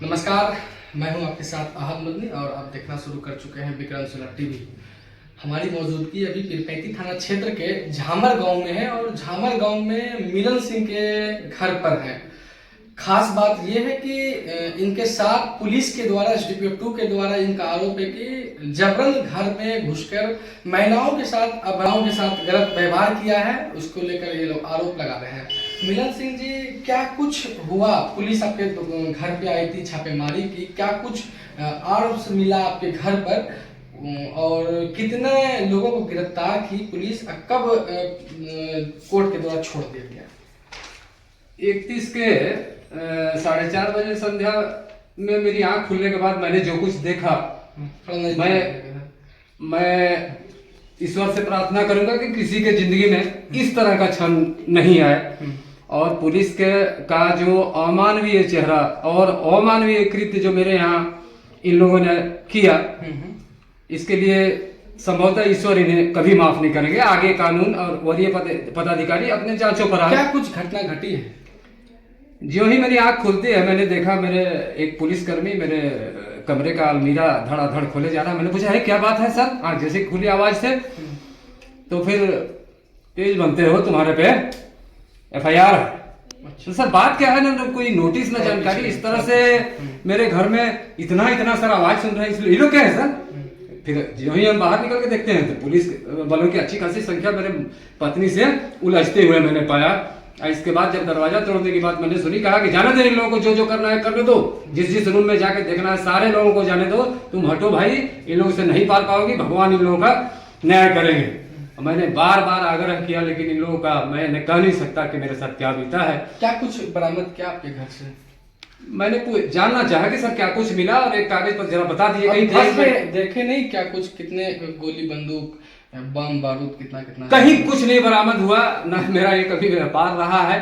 नमस्कार, मैं हूं आपके साथ अहद मदनी और आप देखना शुरू कर चुके हैं विक्रमशिला टीवी। हमारी मौजूदगी अभी पीरपैंती थाना क्षेत्र के झामर गांव में है और झामर गांव में मिलन सिंह के घर पर है। खास बात यह है कि इनके साथ पुलिस के द्वारा SDPO 2 के द्वारा इनका आरोप है कि जबरन घर में घुसकर महिलाओं के साथ अबलाओं के साथ गलत व्यवहार किया है। उसको लेकर ये लोग आरोप लगा रहे हैं। मिलन सिंह जी, क्या कुछ हुआ? पुलिस आपके घर पे आई थी छापेमारी की, क्या कुछ आरोप मिला आपके घर पर और कितने लोगों को गिरफ्तार की पुलिस? कब कोर्ट के द्वारा छोड़ दिया गया? 31 के 4:30 बजे संध्या में मेरी आंख खुलने के बाद मैंने जो कुछ देखा, मैं ईश्वर से प्रार्थना करूंगा कि किसी के जिंदगी में इस तरह का क्षण नहीं आए। और पुलिस के का जो अमानवीय चेहरा और अमानवीय कृत्य जो मेरे यहाँ इन लोगों ने किया, इसके लिए संभवतः ईश्वर इन्हें कभी माफ नहीं करेंगे। आगे कानून और वरीय पदाधिकारी अपने जांचों पर आए। क्या कुछ घटना घटी है? जो ही मेरी आंख खुलती है, मैंने देखा मेरे एक पुलिसकर्मी मेरे कमरे का अलमीरा धड़ाधड़ खोले जा रहा है। मैंने पूछा, है क्या बात है सर? हाँ, जैसे खुली आवाज से तो फिर पेज बनते हो तुम्हारे पे FIR। तो सर बात क्या है ना, कोई नोटिस ना जानकारी, इस तरह से मेरे घर में इतना सर आवाज सुन रहे हैं, इसलिए ये लोग क्या है सर? फिर जो ही हम बाहर निकल के देखते हैं तो पुलिस बलों की अच्छी खासी संख्या मेरे पत्नी से उलझते हुए मैंने पाया। इसके बाद जब दरवाजा तोड़ने की बात मैंने सुनी, कहा कि जाने दो इन लोगों को, जो करना है करने दो, जिस रूम में जाके देखना है सारे लोगों को जाने दो, तुम हटो भाई, इन लोगों से नहीं पार पाओगी, भगवान इन लोगों का न्याय करेंगे। मैंने बार बार आग्रह किया, लेकिन इन लोगों का मैं कह नहीं सकता कि मेरे साथ क्या बीता है। क्या कुछ बरामद किया आपके घर से? मैंने जानना चाहा कि सर क्या कुछ मिला, और एक कागज पर जरा बता दिए। देखे नहीं क्या कुछ, कितने गोली बंदूक बम बारूद कितना? कहीं कुछ नहीं बरामद हुआ, ना मेरा ये कभी व्यापार रहा है।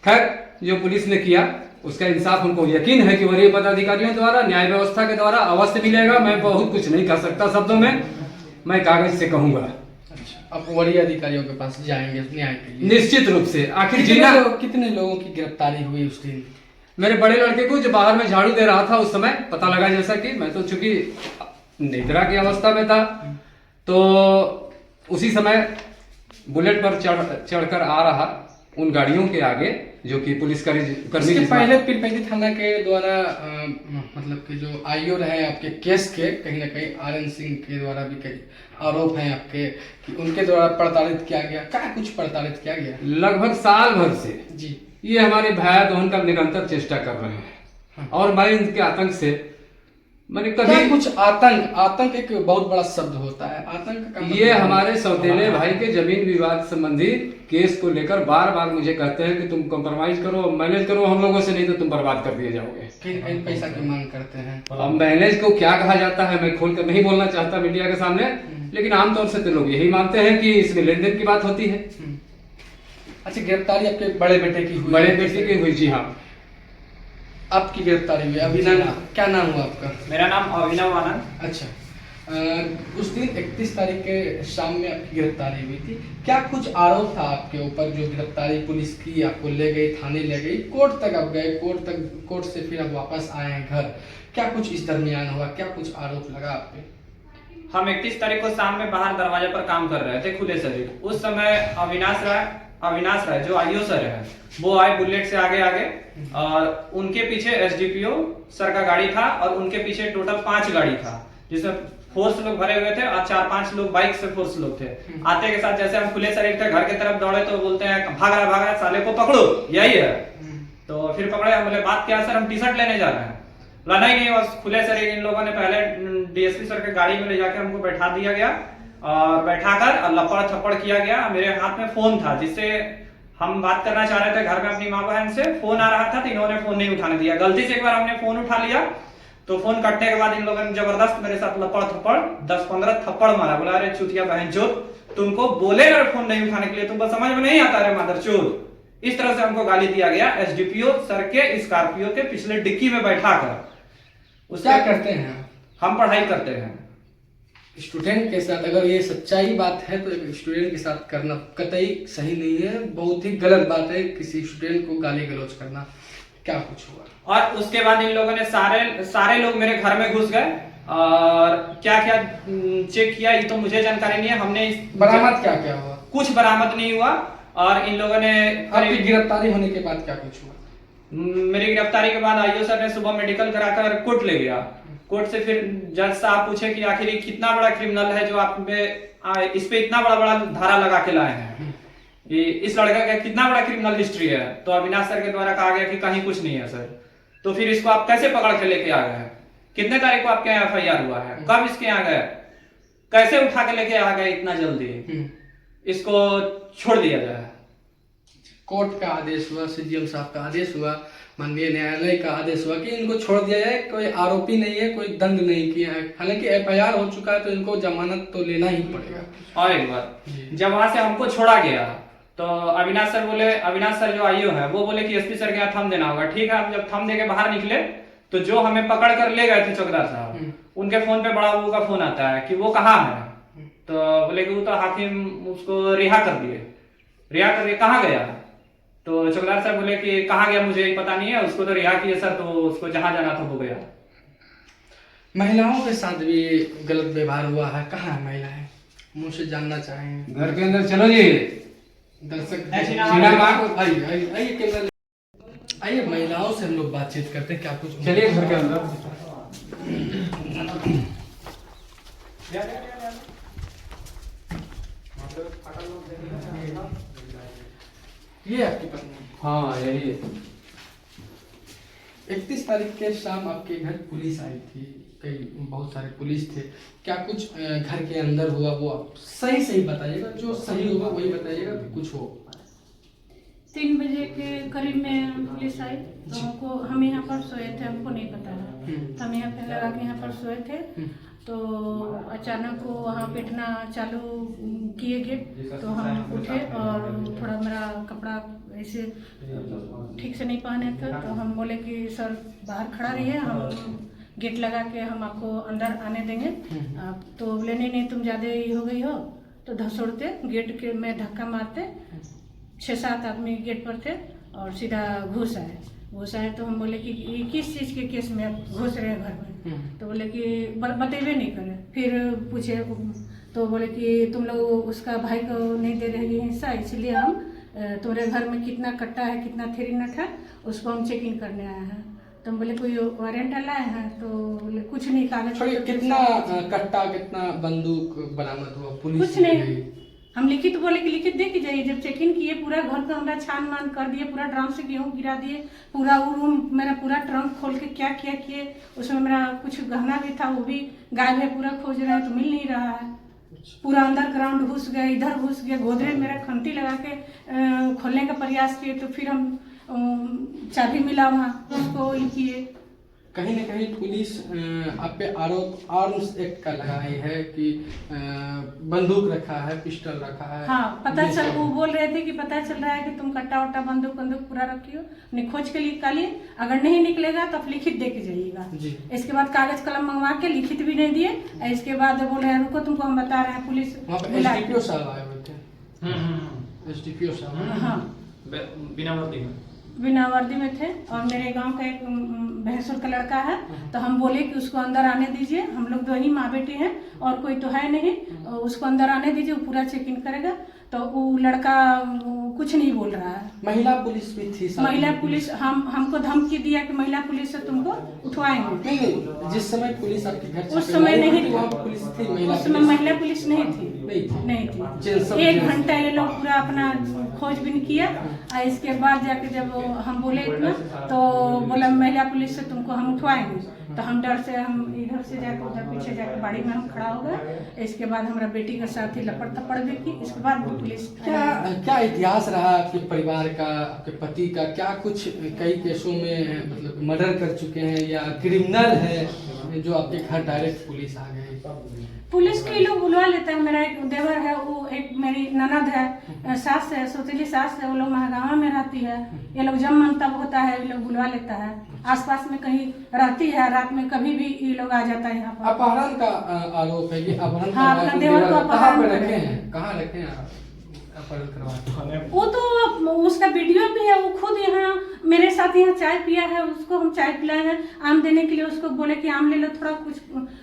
खैर, जो पुलिस ने किया उसका इंसाफ उनको यकीन है कि वरीय पदाधिकारियों द्वारा, न्याय व्यवस्था के द्वारा अवश्य मिलेगा। मैं बहुत कुछ नहीं कर सकता शब्दों में, मैं कागज से कहूंगा। अब वरीय अधिकारियों के पास जाएंगे न्याय के लिए? निश्चित रूप से। आखिर कितने लोगों की गिरफ्तारी हुई उस दिन? मेरे बड़े लड़के को, जो बाहर में झाड़ू दे रहा था उस समय, पता लगा जैसा कि मैं तो चूंकि निद्रा की अवस्था में था, तो उसी समय बुलेट पर चढ़कर आ रहा उन गाड़ियों के आगे, जो कि पुलिस कर्मी पहले पीरपैंती थाना के द्वारा मतलब कि जो IO रहे आपके केस के, कहीं ना कहीं RN सिंह के द्वारा भी कई आरोप हैं आपके कि उनके द्वारा प्रताड़ित किया गया। क्या कुछ प्रताड़ित किया गया? लगभग साल भर से जी ये हमारे भाई बहन का निरंतर चेष्टा कर रहे हैं। और मैं इनके आतंक से मैंने कभी कुछ आतंक एक बहुत बड़ा शब्द होता है। आतंक का ये हमारे सौतेले भाई के जमीन विवाद संबंधी केस को लेकर बार बार मुझे कहते हैं कि तुम कॉम्प्रोमाइज करो, मैनेज करो हम लोगों से, नहीं तो तुम बर्बाद कर दिए जाओगे। फिर पैसा की मांग करते हैं। अब मैनेज को क्या कहा जाता है मैं खोल कर नहीं बोलना चाहता मीडिया के सामने, लेकिन आमतौर से तो लोग यही मानते हैं कि इसमें लेन देन की बात होती है। अच्छा, गिरफ्तारी आपके बड़े बेटे की हुई? बड़े बेटे की हुई, जी हाँ। आपकी गिरफ्तारी हुई? अभिनव, क्या नाम हुआ आपका? मेरा नाम अभिनव आनंद। अच्छा, उस दिन 31 तारीख के शाम में आपकी गिरफ्तारी हुई थी। क्या कुछ आरोप था आपके ऊपर? जो गिरफ्तारी पुलिस की, आपको ले गई, थाने ले गई, कोर्ट तक आप गए, कोर्ट से फिर आप वापस आए हैं घर, क्या कुछ इस दरमियान हुआ? क्या कुछ आरोप लगा आप पे? हम 31 तारीख को शाम में बाहर दरवाजे पर काम कर रहे थे खुले शरीर। उस समय अविनाश राय जो IO सर है, वो आए बुलेट से आगे और उनके पीछे SDPO सर का गाड़ी था और उनके पीछे टोटल 5 गाड़ी था, जिसमें फोर्स लोग भरे हुए थे और 4-5 लोग बाइक से फोर्स लोग थे। आते के साथ जैसे हम खुले शरीर थे, घर की तरफ दौड़े तो बोलते हैं भाग रहा साले को पकड़ो, यही है। तो फिर पकड़े, हम बोले बात क्या सर? हम टी-शर्ट लेने जा रहे हैं। बोला नहीं, बस खुले शरीर। इन लोगों ने पहले DSP सर के गाड़ी में ले जाके हमको बैठा दिया गया और बैठाकर लपड़ थप्पड़ किया गया। मेरे हाथ में फोन था जिससे हम बात करना चाह रहे थे घर में अपनी माँ बहन से। फोन आ रहा था तो इन्होंने फोन नहीं उठाने दिया। गलती से एक बार हमने फोन उठा लिया तो फोन कटने के बाद इन लोगों ने जबरदस्त मेरे साथ लपड़ थप्पड़ 10-15 थप्पड़ मारा। बोला अरे चूतिया बहन चोद, तुमको बोले ना फोन नहीं उठाने के लिए, तुमको समझ में नहीं आता रे मादर चोद। इस तरह से हमको गाली दिया गया SDPO सर के स्कॉर्पियो के पिछले डिक्की में बैठा कर। क्या करते हैं? हम पढ़ाई करते हैं। स्टूडेंट के साथ अगर ये सच्चाई बात है तो एक स्टूडेंट के साथ करना कतई सही नहीं है, बहुत ही गलत बात है किसी स्टूडेंट को गाली गलौज करना। क्या कुछ हुआ? और उसके बाद इन लोगों ने सारे लोग मेरे घर में घुस गए और क्या क्या चेक किया ये तो मुझे जानकारी नहीं है। हमने बरामद क्या क्या हुआ? कुछ बरामद नहीं हुआ। और इन लोगों ने आपकी गिरफ्तारी होने के बाद क्या कुछ हुआ? मेरी गिरफ्तारी के बाद आईओ सर ने सुबह मेडिकल कराकर कोर्ट ले गया। कोर्ट से फिर जज साहब पूछे कि आखिर ये कितना बड़ा क्रिमिनल है जो आप इस पे इतना बड़ा बड़ा धारा लगा के लाए हैं, ये इस लड़का का कितना बड़ा क्रिमिनल हिस्ट्री है। तो अविनाश सर के द्वारा कहा गया कि कहीं कुछ नहीं है सर। तो फिर इसको आप कैसे पकड़ के लेके आ गए हैं? कितने तारीख को आपके यहाँ FIR हुआ है? कब इसके यहाँ गए? कैसे उठा के लेके आ गए इतना जल्दी? इसको छोड़ दिया जाए। कोर्ट का आदेश हुआ, CGM साहब का आदेश हुआ, माननीय न्यायालय का आदेश हुआ कि इनको छोड़ दिया जाए। कोई आरोपी नहीं है, कोई दंड नहीं किया है। हालांकि FIR हो चुका है तो इनको जमानत तो लेना ही पड़ेगा। और एक बार जब वहां से हमको छोड़ा गया तो अविनाश सर जो आईओ है वो बोले कि SP सर के यहाँ थंब देना होगा। ठीक है, हम जब थंब दे के बाहर निकले तो जो हमें पकड़ कर ले गए थे चौकीदार साहब, उनके फोन पे बड़ा बाबू का फोन आता है कि वो कहाँ है। तो बोले कि वो तो हाकिम उसको रिहा कर दिए। कहाँ गया? तो चौकीदार साहब बोले कि कहाँ गया मुझे पता नहीं है, उसको तो रिहा किया सर, तो उसको जहां जाना था वो गया। महिलाओं के साथ भी गलत व्यवहार हुआ है। कहाँ है महिलाएं? मुझसे जानना चाहेंगे। घर के अंदर चलो जी, दर्शक आइए केवल आइए, महिलाओं से हम लोग बातचीत करते हैं। क्या कुछ? चलिए घर के अंदर। ये आपकी पत्नी? हाँ यही है। 31 तारीख के शाम आपके घर पुलिस आई थी, बहुत सारे पुलिस थे। क्या कुछ घर के अंदर हुआ वो आप सही बताइएगा, जो सही होगा वही बताइएगा। कुछ हो 3 बजे के करीब में पुलिस आई तो हम यहाँ पर सोए थे, हमको नहीं पता है। तो हम यहाँ पे लगा के यहाँ पर सोए थे तो अचानक वो वहाँ बैठना चालू किए गेट। तो हम उठे और थोड़ा मेरा कपड़ा ऐसे ठीक से नहीं पहने थे तो हम बोले कि सर बाहर खड़ा रहिए, हम गेट लगा के हम आपको अंदर आने देंगे। तो बोले नहीं तुम ज़्यादा ही हो गई हो। तो धसोड़ते गेट के में धक्का मारते 6-7 आदमी गेट पर थे और सीधा घुस आए। तो हम बोले कि ये किस चीज़ के केस में आप घुस रहे हैं घर में? तो बोले कि बतेबे नहीं करे। फिर पूछे तो बोले कि तुम लोग उसका भाई को नहीं दे रहे हिस्सा, इसलिए हम तुम्हारे घर में कितना कट्टा है, कितना थ्री नट है, उसको हम चेक इन करने आए हैं। तो हम बोले कोई वारंट लाए हैं? तो बोले कुछ नहीं, कागज। कितना कट्टा, कितना बंदूक बरामद हुआ? पुलिस कुछ नहीं, हम लिखित बोले कि लिखित दे के जाइए। जब चेक इन किए पूरा घर को हमरा छान मान कर दिए, पूरा ड्रम से गेहूँ गिरा दिए, पूरा वो रूम मेरा पूरा ट्रंक खोल के क्या क्या किए। उसमें मेरा कुछ गहना भी था वो भी गायब है, पूरा खोज रहे हैं तो मिल नहीं रहा है। पूरा अंडरग्राउंड घुस गए, इधर घुस गए, गोदरेज मेरा खंती लगा के खोलने का प्रयास किए तो फिर हम चाबी मिला वहाँ, उसको किए। कहीं न कहीं पुलिस आप पे आरोप आर्म्स एक्ट का लगाई है कि बंदूक रखा है, पिस्टल रखा है। हाँ, पता चल वो बोल रहे थे कि पता चल रहा है कि तुम कट्टा वट्टा बंदूक पूरा रखी हो, नहीं खोज के निकालिए, अगर नहीं निकलेगा तो आप लिखित दे के जाइएगा। इसके बाद कागज कलम मंगवा के लिखित भी नहीं दिए। इसके बाद बोल रहे हैं रुको तुमको हम बता रहे हैं। पुलिस SDPO साहब आए हुए थे। SDPO साहब हाँ बिना वर्दी में थे और मेरे गांव का एक भैंसुर का लड़का है। तो हम बोले कि उसको अंदर आने दीजिए, हम लोग 2 ही माँ बेटे हैं और कोई तो है नहीं, उसको अंदर आने दीजिए, वो पूरा चेक इन करेगा। तो वो लड़का कुछ नहीं बोल रहा है। महिला पुलिस भी थी? महिला पुलिस हमको धमकी दिया कि महिला पुलिस से तुमको उठवाएंगे। नहीं, जिस समय पुलिस आपके घर उस समय नहीं थी, पुलिस थी? उस समय महिला पुलिस नहीं थी। 1 घंटा ये लोग पूरा अपना खोजबीन किया। इसके बाद जाके जब हम बोले इतना तो बोला महिला पुलिस से तुमको हम उठवाएंगे। तो हम डर से हम इधर से जाकर उधर पीछे जाकर बाड़ी में हम खड़ा हो गए। इसके बाद हमारा बेटी के साथ ही लपड़ थप्पड़ भी की। इसके बाद पुलिस क्या इतिहास रहा आपके परिवार का, आपके पति का? क्या कुछ कई केसों में मतलब मर्डर कर चुके हैं या क्रिमिनल है जो आपके घर डायरेक्ट पुलिस आ गए? पुलिस के लोग बुलवा लेते हैं। मेरा एक देवर है, वो एक मेरी ननद है, सास है, सौतेली सास है, वो लोग महागावा में रहती है। ये लोग जब मन तब होता है ये लोग बुलवा लेता है। आसपास में कहीं रहती है, रात में कभी भी ये लोग आ जाता है यहाँ पर। अपहरण का आरोप है कि अपहरण? हाँ, अपना देवर को अपहरण रखे हैं। कहाँ रखे हैं आप? अपहरण करवाया? वो तो उसका वीडियो भी है, वो खुद यहाँ मेरे साथ यहाँ चाय पिया है, उसको हम चाय पिलाए हैं आम देने के लिए, उसको बोले कि आम ले लो, थोड़ा कुछ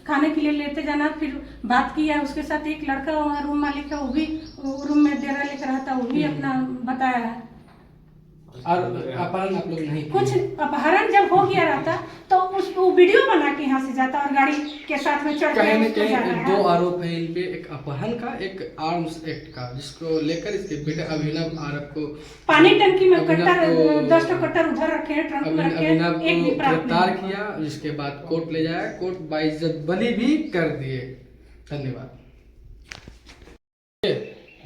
खाने के लिए लेते जाना, फिर बात किया है उसके साथ। एक लड़का वहाँ रूम मालिक है, वो भी रूम में डेरा लेकर रहता, वो भी अपना बताया है। और अपहरण आप लोग नहीं किए? कुछ अपहरण जब हो गया रहता तो उसको वीडियो बना के यहाँ से जाता और गाड़ी के साथ में चढ़ कहीं न के जा कहीं रहा दो है। आरोप है इन पे, एक अपहरण का, एक आर्म्स एक्ट का, जिसको लेकर इसके बेटे अभिनव आरोप को पानी टंकी में अभिनव कट्टर को- 10 कट्टर उधर रखे हैं, ट्रंक में रखे अभिनव हैं, एक भी को प्राप्त गिरफ्तार नहीं। किया, जिसके बाद कोर्ट ले जाया, कोर्ट बाइज्जत बरी भी कर दिए। धन्यवाद।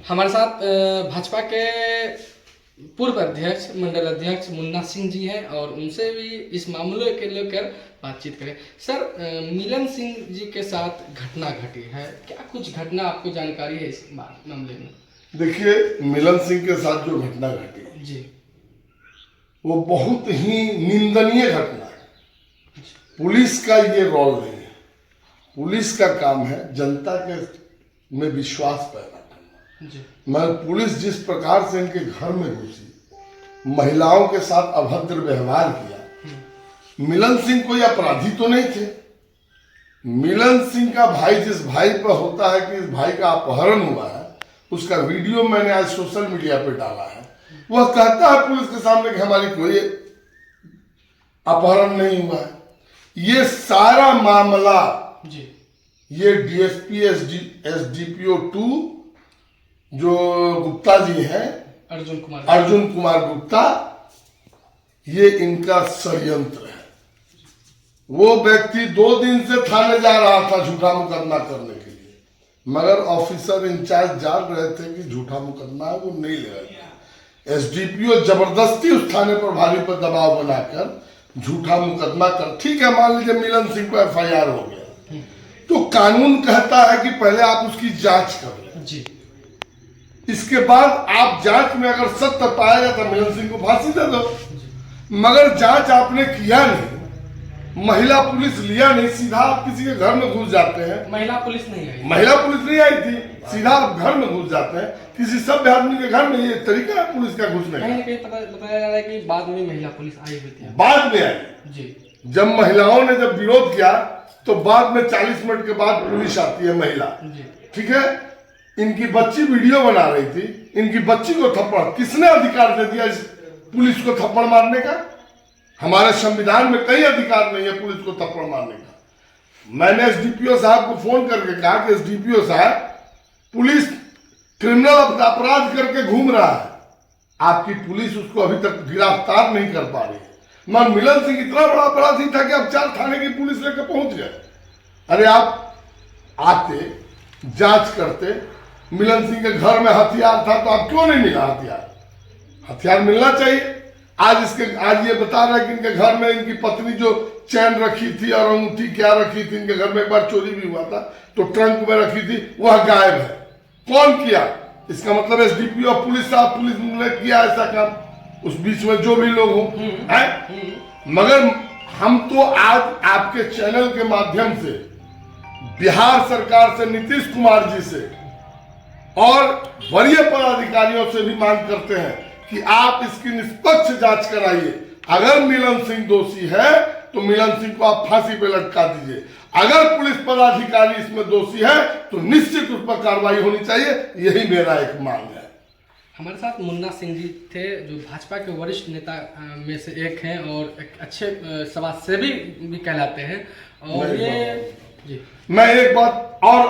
हमारे साथ भाजपा के पूर्व अध्यक्ष, मंडल अध्यक्ष मुन्ना सिंह जी हैं और उनसे भी इस मामले के लेकर बातचीत करें। सर, मिलन सिंह जी के साथ घटना घटी है, क्या कुछ घटना आपको जानकारी है इस मामले में? देखिए, मिलन सिंह के साथ जो घटना घटी जी, वो बहुत ही निंदनीय घटना है। पुलिस का ये रोल नहीं है। पुलिस का काम है जनता के में विश्वास पैदा करना। जी, मगर पुलिस जिस प्रकार से इनके घर में घुसी, महिलाओं के साथ अभद्र व्यवहार किया, मिलन सिंह कोई अपराधी तो नहीं थे। मिलन सिंह का भाई, जिस भाई पर होता है कि इस भाई का अपहरण हुआ है, उसका वीडियो मैंने आज सोशल मीडिया पे डाला है। वह कहता है पुलिस के सामने कि हमारी कोई अपहरण नहीं हुआ है। ये सारा मामला जी, ये डीएसपी एसडीपीओ 2 जो गुप्ता जी हैं, अर्जुन कुमार गुप्ता, ये इनका षड्यंत्र है। वो व्यक्ति 2 दिन से थाने जा रहा था झूठा मुकदमा करने के लिए, मगर ऑफिसर इंचार्ज जान रहे थे कि झूठा मुकदमा है, वो नहीं ले रहे थे। एसडीपीओ जबरदस्ती उस थाने प्रभारी पर दबाव बनाकर झूठा मुकदमा कर, ठीक है, मान लीजिए मिलन सिंह पर एफआईआर हो गया, तो कानून कहता है कि पहले आप उसकी जांच कर लें। जी, इसके बाद आप जांच में अगर सत्य पाया तो मिलन सिंह को फांसी दे दो। मगर जांच आपने किया नहीं, महिला पुलिस लिया नहीं, सीधा आप किसी के घर में घुस जाते हैं। महिला पुलिस नहीं आई? महिला पुलिस नहीं आई थी, सीधा आप घर में घुस जाते हैं किसी सभ्य आदमी के घर में। ये तरीका है पुलिस का घुसने कहीं का। न कहीं बताया जा रहा है कि बाद में महिला पुलिस आई हुई थी। बाद में आई, जी, जब महिलाओं ने जब विरोध किया तो बाद में 40 मिनट के बाद पुलिस आती है महिला, जी, ठीक है। इनकी बच्ची वीडियो बना रही थी, इनकी बच्ची को थप्पड़, किसने अधिकार दे दिया इस पुलिस को थप्पड़ मारने का? हमारे संविधान में कई अधिकार नहीं है पुलिस को थप्पड़ मारने का। मैंने एसडीपीओ साहब को फोन करके कहा कि एसडीपीओ साहब, पुलिस क्रिमिनल अपराध करके घूम रहा है, आपकी पुलिस उसको अभी तक गिरफ्तार नहीं कर पा रही है। मगर मिलन सिंह इतना बड़ा अपराधी था कि अब 4 थाने की पुलिस लेकर पहुंच गए। अरे आप आते, जांच करते, मिलन सिंह के घर में हथियार था तो आप क्यों नहीं मिला हथियार? हथियार मिलना चाहिए। आज ये बता रहा है कि इनके घर में इनकी पत्नी जो चैन रखी थी और अंगूठी क्या रखी थी, इनके घर में एक बार चोरी भी हुआ था तो ट्रंक में रखी थी, वह गायब है। कौन किया? इसका मतलब एसडीपीओ और पुलिस साहब, पुलिस ने किया ऐसा काम, उस बीच में जो भी लोग हों हैं। मगर हम तो आज आपके चैनल के माध्यम से बिहार सरकार से, नीतीश कुमार जी से और वरीय पदाधिकारियों से भी मांग करते हैं कि आप इसकी निष्पक्ष जांच कराइए। अगर मिलन सिंह दोषी है तो मिलन सिंह को आप फांसी पे लटका दीजिए। अगर पुलिस पदाधिकारी इसमें दोषी है तो निश्चित उस पर कार्रवाई होनी चाहिए। यही मेरा एक मांग है। हमारे साथ मुन्ना सिंह जी थे, जो भाजपा के वरिष्ठ नेता में से एक हैं और एक अच्छे समाजसेवी भी कहलाते हैं। और ये जी, मैं एक बात और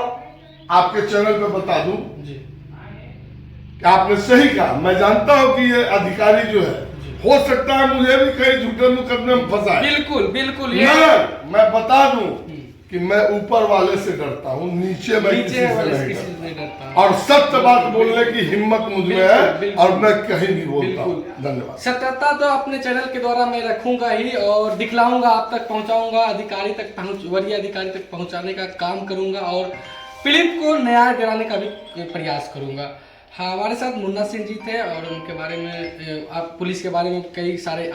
आपके चैनल पे बता दूं जी, कि आपने सही कहा। मैं जानता हूं कि ये अधिकारी जो है, हो सकता है मुझे भी कहीं झूठे मुकदमे में फंसा है। बिल्कुल बिल्कुल। मगर मैं बता दूं कि मैं ऊपर वाले से डरता हूं, नीचे मैं किसी से नहीं डरता। और सत्य बात बोलने की हिम्मत मुझ में है और मैं कहीं भी बोलता हूं। धन्यवाद। सत्यता तो अपने चैनल के द्वारा मैं रखूंगा ही और दिखलाऊंगा, आप तक पहुंचाऊंगा, अधिकारी तक वरीय अधिकारी तक पहुंचाने का काम करूंगा और पीड़ित को न्याय दिलाने का भी प्रयास करूंगा। हाँ, हमारे साथ मुन्ना सिंह जी थे और उनके बारे में, आप पुलिस के बारे में कई सारे